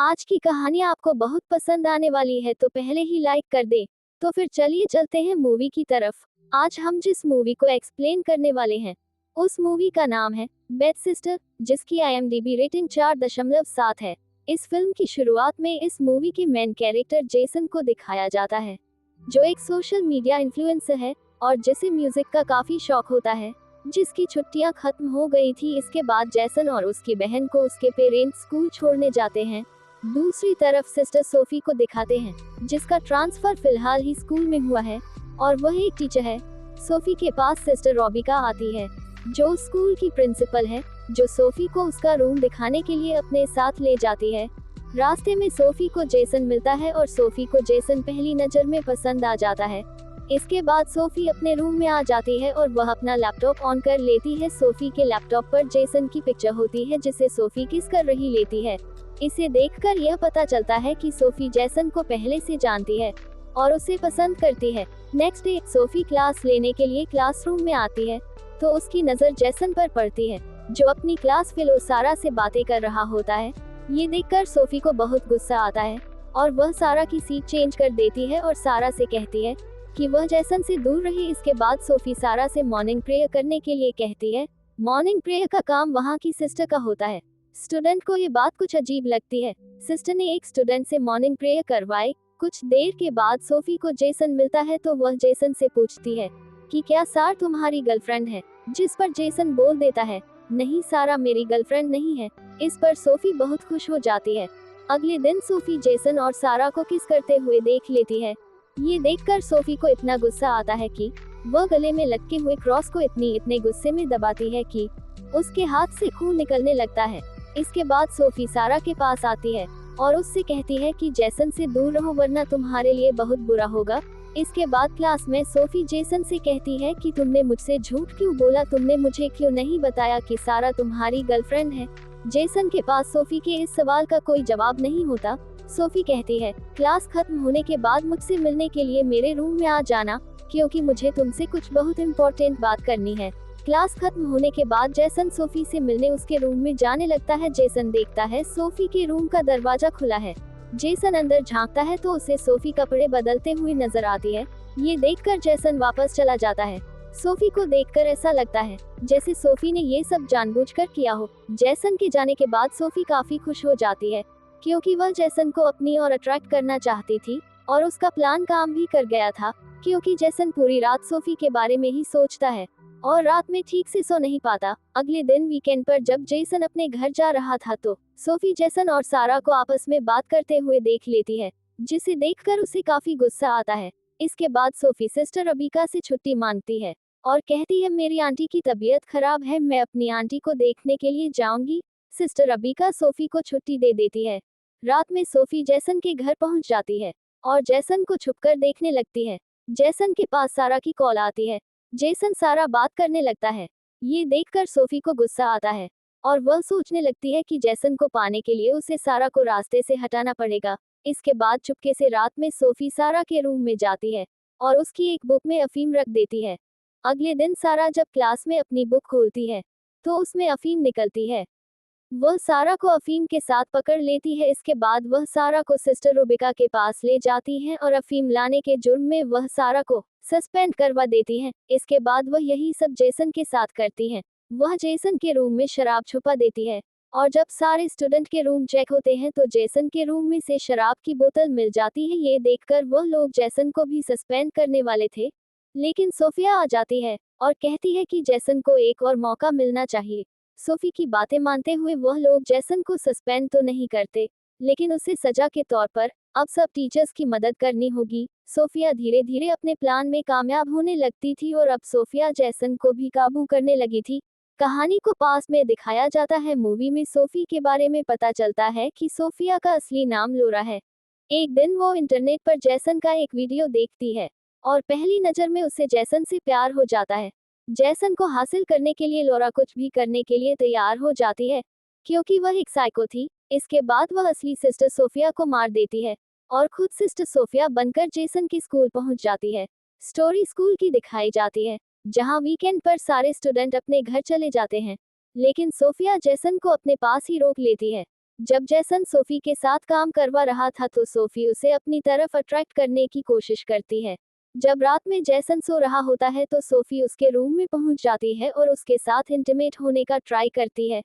आज की कहानी आपको बहुत पसंद आने वाली है तो पहले ही लाइक कर दे। तो फिर चलिए चलते हैं मूवी की तरफ। आज हम जिस मूवी को एक्सप्लेन करने वाले हैं उस मूवी का नाम है बेड सिस्टर, जिसकी IMDb रेटिंग 4.7 है। इस फिल्म की शुरुआत में इस मूवी के मेन कैरेक्टर जेसन को दिखाया जाता है, जो एक सोशल मीडिया इन्फ्लुएंसर है और जिसे म्यूजिक का काफी शौक होता है। जिसकी छुट्टियां खत्म हो गई थी, इसके बाद जेसन और उसकी बहन को उसके पेरेंट्स स्कूल छोड़ने जाते हैं। दूसरी तरफ सिस्टर सोफी को दिखाते हैं, जिसका ट्रांसफर फिलहाल ही स्कूल में हुआ है और वह एक टीचर है। सोफी के पास सिस्टर रॉबिका आती है, जो स्कूल की प्रिंसिपल है, जो सोफी को उसका रूम दिखाने के लिए अपने साथ ले जाती है। रास्ते में सोफी को जेसन मिलता है और सोफी को जेसन पहली नजर में पसंद आ जाता है। इसके बाद सोफी अपने रूम में आ जाती है और वह अपना लैपटॉप ऑन कर लेती है। सोफी के लैपटॉप पर जेसन की पिक्चर होती है, जिसे सोफी किस कर रही लेती है। इसे देखकर यह पता चलता है कि सोफी जेसन को पहले से जानती है और उसे पसंद करती है। नेक्स्ट डे सोफी क्लास लेने के लिए क्लासरूम में आती है, तो उसकी नजर जेसन पर पड़ती है, जो अपनी क्लास फेलो सारा से बातें कर रहा होता है। ये देखकर सोफी को बहुत गुस्सा आता है और वह सारा की सीट चेंज कर देती है और सारा से कहती है कि वह जेसन से दूर रहे। इसके बाद सोफी सारा से मॉर्निंग प्रेयर करने के लिए कहती है। मॉर्निंग प्रेयर का काम वहाँ की सिस्टर का होता है। स्टूडेंट को ये बात कुछ अजीब लगती है। सिस्टर ने एक स्टूडेंट से मॉर्निंग प्रेयर करवाई। कुछ देर के बाद सोफी को जेसन मिलता है, तो वह जेसन से पूछती है कि क्या सार तुम्हारी गर्लफ्रेंड है, जिस पर जेसन बोल देता है, नहीं सारा मेरी गर्लफ्रेंड नहीं है। इस पर सोफी बहुत खुश हो जाती है। अगले दिन सोफी जेसन और सारा को किस करते हुए देख लेती है। ये देखकर सोफी को इतना गुस्सा आता है कि वह गले में लटके हुए क्रॉस को इतने गुस्से में दबाती है कि उसके हाथ से खून निकलने लगता है। इसके बाद सोफी सारा के पास आती है और उससे कहती है कि जेसन से दूर रहो, वरना तुम्हारे लिए बहुत बुरा होगा। इसके बाद क्लास में सोफी जेसन से कहती है कि तुमने मुझसे झूठ क्यों बोला, तुमने मुझे क्यों नहीं बताया कि सारा तुम्हारी गर्लफ्रेंड है। जेसन के पास सोफी के इस सवाल का कोई जवाब नहीं होता। सोफी कहती है, क्लास खत्म होने के बाद मुझसे मिलने के लिए मेरे रूम में आ जाना, क्योंकि मुझे तुमसे कुछ बहुत इम्पोर्टेंट बात करनी है। क्लास खत्म होने के बाद जेसन सोफी से मिलने उसके रूम में जाने लगता है। जेसन देखता है सोफी के रूम का दरवाजा खुला है। जेसन अंदर झांकता है तो उसे सोफी कपड़े बदलते हुए नजर आती है। ये देखकर जेसन वापस चला जाता है। सोफी को देखकर ऐसा लगता है जैसे सोफी ने ये सब जानबूझकर किया हो। जेसन के जाने के बाद सोफी काफी खुश हो जाती है, क्योंकि वह जेसन को अपनी ओर अट्रैक्ट करना चाहती थी और उसका प्लान काम भी कर गया था, क्योंकि जेसन पूरी रात सोफी के बारे में ही सोचता है और रात में ठीक से सो नहीं पाता। अगले दिन वीकेंड पर जब जेसन अपने घर जा रहा था, तो सोफी जेसन और सारा को आपस में बात करते हुए देख लेती है, जिसे देखकर उसे काफी गुस्सा आता है। इसके बाद सोफी सिस्टर रबिका से छुट्टी मांगती है और कहती है, मेरी आंटी की तबीयत खराब है, मैं अपनी आंटी को देखने के लिए जाऊंगी। सिस्टर रबिका सोफी को छुट्टी दे देती है। रात में सोफी जेसन के घर पहुंच जाती है और जेसन को छुपकर देखने लगती है। जेसन के पास सारा की कॉल आती है। जेसन सारा बात करने लगता है। ये देखकर सोफी को गुस्सा आता है और वह सोचने लगती है कि जेसन को पाने के लिए उसे सारा को रास्ते से हटाना पड़ेगा। इसके बाद चुपके से रात में सोफी सारा के रूम में जाती है और उसकी एक बुक में अफीम रख देती है। अगले दिन सारा जब क्लास में अपनी बुक खोलती है, तो उसमें अफीम निकलती है। वह सारा को अफीम के साथ पकड़ लेती है। इसके बाद वह सारा को सिस्टर रुबिका के पास ले जाती हैं और अफीम लाने के जुर्म में वह सारा को सस्पेंड करवा देती हैं। इसके बाद वह यही सब जेसन के साथ करती हैं। वह जेसन के रूम में शराब छुपा देती है और जब सारे स्टूडेंट के रूम चेक होते हैं, तो जेसन के रूम में से शराब की बोतल मिल जाती है। ये देखकर वह लोग जेसन को भी सस्पेंड करने वाले थे, लेकिन सोफिया आ जाती है और कहती है कि जेसन को एक और मौका मिलना चाहिए। सोफी की बातें मानते हुए वह लोग जेसन को सस्पेंड तो नहीं करते, लेकिन उसे सजा के तौर पर अब सब टीचर्स की मदद करनी होगी। सोफिया धीरे धीरे अपने प्लान में कामयाब होने लगती थी और अब सोफिया जेसन को भी काबू करने लगी थी। कहानी को पास में दिखाया जाता है। मूवी में सोफी के बारे में पता चलता है कि सोफिया का असली नाम लोरा है। एक दिन वो इंटरनेट पर जेसन का एक वीडियो देखती है और पहली नजर में उसे जेसन से प्यार हो जाता है। जेसन को हासिल करने के लिए लोरा कुछ भी करने के लिए तैयार हो जाती है, क्योंकि वह एक साइको थी। इसके बाद वह असली सिस्टर सोफिया को मार देती है और खुद सिस्टर सोफिया बनकर जेसन के स्कूल पहुंच जाती है। स्टोरी स्कूल की दिखाई जाती है, जहां वीकेंड पर सारे स्टूडेंट अपने घर चले जाते हैं, लेकिन सोफिया जेसन को अपने पास ही रोक लेती है। जब जैसन सोफी के साथ काम करवा रहा था तो सोफी उसे अपनी तरफ अट्रैक्ट करने की कोशिश करती है। जब रात में जैसन सो रहा होता है तो सोफी उसके रूम में पहुंच जाती है और उसके साथ इंटीमेट होने का ट्राई करती है।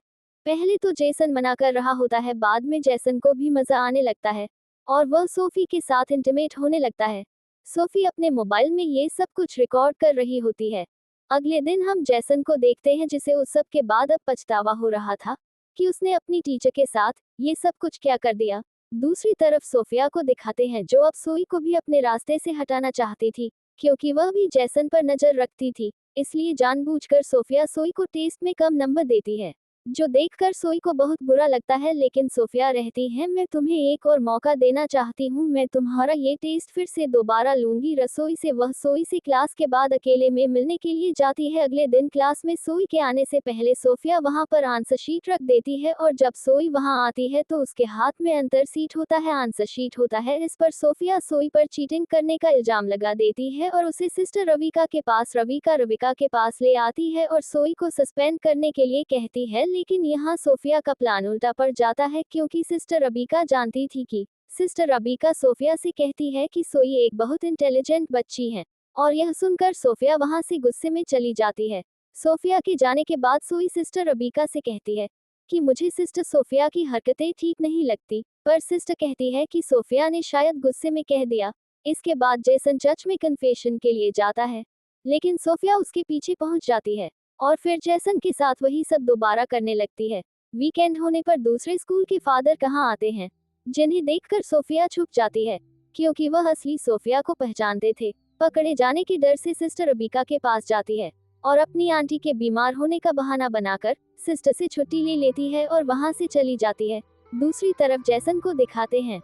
पहले तो जैसन मना कर रहा होता है, बाद में जैसन को भी मजा आने लगता है और वह सोफी के साथ इंटीमेट होने लगता है। सोफी अपने मोबाइल में ये सब कुछ रिकॉर्ड कर रही होती है। अगले दिन हम जैसन को देखते हैं जिसे उस सब के बाद अब पछतावा हो रहा था कि उसने अपनी टीचर के साथ ये सब कुछ क्या कर दिया। दूसरी तरफ सोफिया को दिखाते हैं जो अब सोई को भी अपने रास्ते से हटाना चाहती थी, क्योंकि वह भी जैसन पर नजर रखती थी। इसलिए जानबूझकर सोफिया सोई को टेस्ट में कम नंबर देती है, जो देखकर सोई को बहुत बुरा लगता है। लेकिन सोफिया रहती है, मैं तुम्हें एक और मौका देना चाहती हूँ, मैं तुम्हारा ये टेस्ट फिर से दोबारा लूंगी। रसोई से वह सोई से क्लास के बाद अकेले में मिलने के लिए जाती है। अगले दिन क्लास में सोई के आने से पहले सोफिया वहां पर आंसर शीट रख देती है और जब सोई वहां आती है तो उसके हाथ में आंसर शीट होता है। इस पर सोफिया सोई पर चीटिंग करने का इल्जाम लगा देती है और उसे सिस्टर रविका के पास ले आती है और सोई को सस्पेंड करने के लिए कहती है। लेकिन यहाँ सोफिया का प्लान उल्टा पड़ जाता है, क्योंकि सिस्टर रबिका जानती थी कि सिस्टर रबिका सोफिया से कहती है कि सोई एक बहुत इंटेलिजेंट बच्ची है, और यह सुनकर सोफिया वहां से गुस्से में चली जाती है। सोफिया के जाने के बाद सोई सिस्टर रबिका से कहती है कि मुझे सिस्टर सोफिया की हरकतें ठीक नहीं लगती, पर सिस्टर कहती है कि सोफिया ने शायद गुस्से में कह दिया। इसके बाद जैसन चर्च में कन्फेशन के लिए जाता है, लेकिन सोफिया उसके पीछे पहुंच जाती है और फिर जैसन के साथ वही सब दोबारा करने लगती है। वीकेंड होने पर दूसरे स्कूल के फादर कहाँ आते हैं, जिन्हें देखकर सोफिया छुप जाती है, क्योंकि वह असली सोफिया को पहचानते थे। पकड़े जाने के डर से सिस्टर रबिका के पास जाती है और अपनी आंटी के बीमार होने का बहाना बनाकर सिस्टर से छुट्टी ले लेती है और वहां से चली जाती है। दूसरी तरफ जैसन को दिखाते हैं,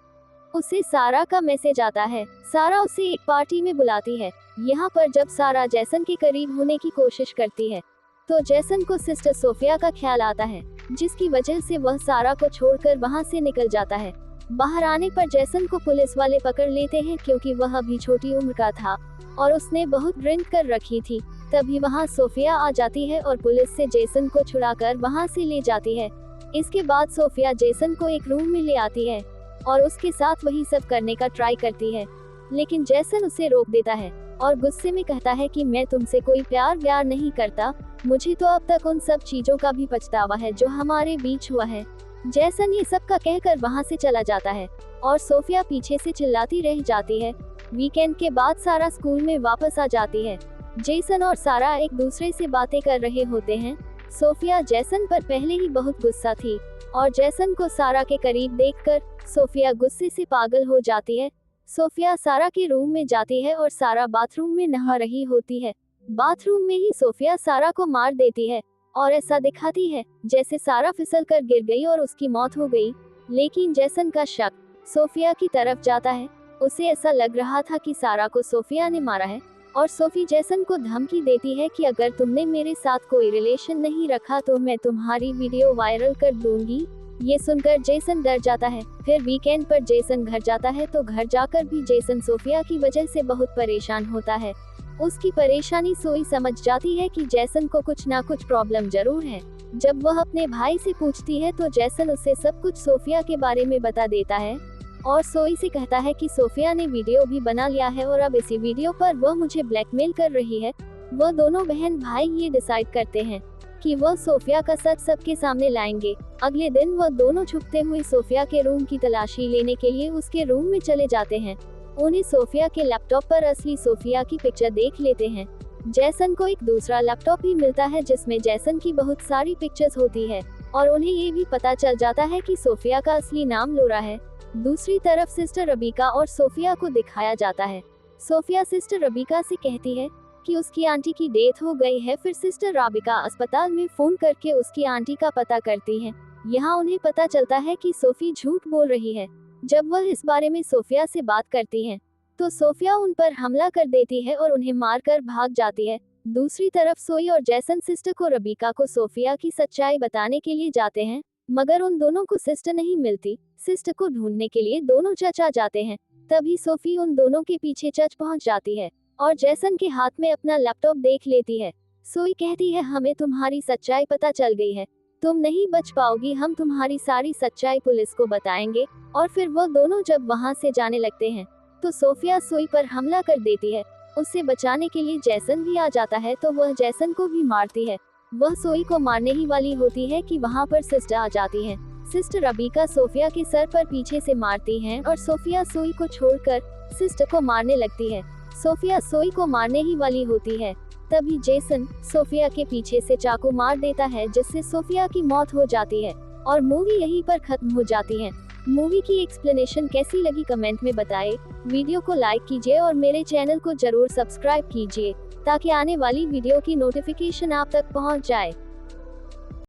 उसे सारा का मैसेज आता है। सारा उसे एक पार्टी में बुलाती है। यहाँ पर जब सारा जैसन के करीब होने की कोशिश करती है तो जैसन को सिस्टर सोफिया का ख्याल आता है, जिसकी वजह से वह सारा को छोड़कर वहां से निकल जाता है। बाहर आने पर जैसन को पुलिस वाले पकड़ लेते हैं, क्योंकि वह अभी छोटी उम्र का था और उसने बहुत ड्रिंक कर रखी थी। तभी वहां सोफिया आ जाती है और पुलिस से जैसन को छुड़ाकर वहां से ले जाती है। इसके बाद सोफिया जैसन को एक रूम में ले आती है और उसके साथ वही सब करने का ट्राई करती है, लेकिन जैसन उसे रोक देता है और गुस्से में कहता है कि मैं तुमसे कोई प्यार नहीं करता, मुझे तो अब तक उन सब चीजों का भी पछतावा है जो हमारे बीच हुआ है। जैसन ये सब का कहकर वहां से चला जाता है और सोफिया पीछे से चिल्लाती रह जाती है। वीकेंड के बाद सारा स्कूल में वापस आ जाती है। जैसन और सारा एक दूसरे से बातें कर रहे होते हैं। सोफिया जैसन पर पहले ही बहुत गुस्सा थी और जैसन को सारा के करीब देखकर सोफिया गुस्से से पागल हो जाती है। सोफिया सारा के रूम में जाती है और सारा बाथरूम में नहा रही होती है। बाथरूम में ही सोफिया सारा को मार देती है और ऐसा दिखाती है जैसे सारा फिसल कर गिर गई और उसकी मौत हो गई। लेकिन जैसन का शक सोफिया की तरफ जाता है। उसे ऐसा लग रहा था कि सारा को सोफिया ने मारा है और सोफी जैसन को धमकी देती है कि अगर तुमने मेरे साथ कोई रिलेशन नहीं रखा तो मैं तुम्हारी वीडियो वायरल कर दूंगी। ये सुनकर जैसन डर जाता है। फिर वीकेंड पर जैसन घर जाता है तो घर जाकर भी जैसन सोफिया की वजह से बहुत परेशान होता है। उसकी परेशानी सोई समझ जाती है कि जैसन को कुछ ना कुछ प्रॉब्लम जरूर है। जब वह अपने भाई से पूछती है तो जैसन उसे सब कुछ सोफिया के बारे में बता देता है और सोई से कहता है कि सोफिया ने वीडियो भी बना लिया है और अब इसी वीडियो पर वह मुझे ब्लैकमेल कर रही है। वह दोनों बहन भाई ये डिसाइड करते हैं कि वह सोफिया का सच सबके सामने लाएंगे। अगले दिन वह दोनों छुपते हुए सोफिया के रूम की तलाशी लेने के लिए उसके रूम में चले जाते हैं। उन्हें सोफिया के लैपटॉप पर असली सोफिया की पिक्चर देख लेते हैं। जैसन को एक दूसरा लैपटॉप भी मिलता है जिसमें जैसन की बहुत सारी पिक्चर्स होती है और उन्हें ये भी पता चल जाता है कि सोफिया का असली नाम लोरा है। दूसरी तरफ सिस्टर रबिका और सोफिया को दिखाया जाता है। सोफिया सिस्टर रबिका से कहती है कि उसकी आंटी की डेथ हो गई है। फिर सिस्टर रबिका अस्पताल में फोन करके उसकी आंटी का पता करती है। यहाँ उन्हें पता चलता है कि सोफी झूठ बोल रही है। जब वह इस बारे में सोफिया से बात करती है तो सोफिया उन पर हमला कर देती है और उन्हें मारकर भाग जाती है। दूसरी तरफ सोई और जैसन सिस्टर को रबिका को सोफिया की सच्चाई बताने के लिए जाते हैं, मगर उन दोनों को सिस्टर नहीं मिलती। सिस्टर को ढूंढने के लिए दोनों चर्च आ जाते हैं। तभी सोफी उन दोनों के पीछे चर्च पहुंच जाती है और जैसन के हाथ में अपना लैपटॉप देख लेती है। सोई कहती है हमें तुम्हारी सच्चाई पता चल गई है। तुम नहीं बच पाओगी, हम तुम्हारी सारी सच्चाई पुलिस को बताएंगे। और फिर वो दोनों जब वहाँ से जाने लगते हैं तो सोफिया सोई पर हमला कर देती है। उससे बचाने के लिए जैसन भी आ जाता है तो वह जैसन को भी मारती है। वह सोई को मारने ही वाली होती है कि वहाँ पर सिस्टर आ जाती हैं। सिस्टर रबीका सोफिया के सर पर पीछे से मारती हैं और सोफिया सोई को छोड़कर सिस्टर को मारने लगती है। सोफिया सोई को मारने ही वाली होती है, तभी जेसन सोफिया के पीछे से चाकू मार देता है, जिससे सोफिया की मौत हो जाती है और मूवी यहीं पर खत्म हो जाती है। मूवी की एक्सप्लेनेशन कैसी लगी कमेंट में बताएं। वीडियो को लाइक कीजिए और मेरे चैनल को जरूर सब्सक्राइब कीजिए ताकि आने वाली वीडियो की नोटिफिकेशन आप तक पहुंच जाए।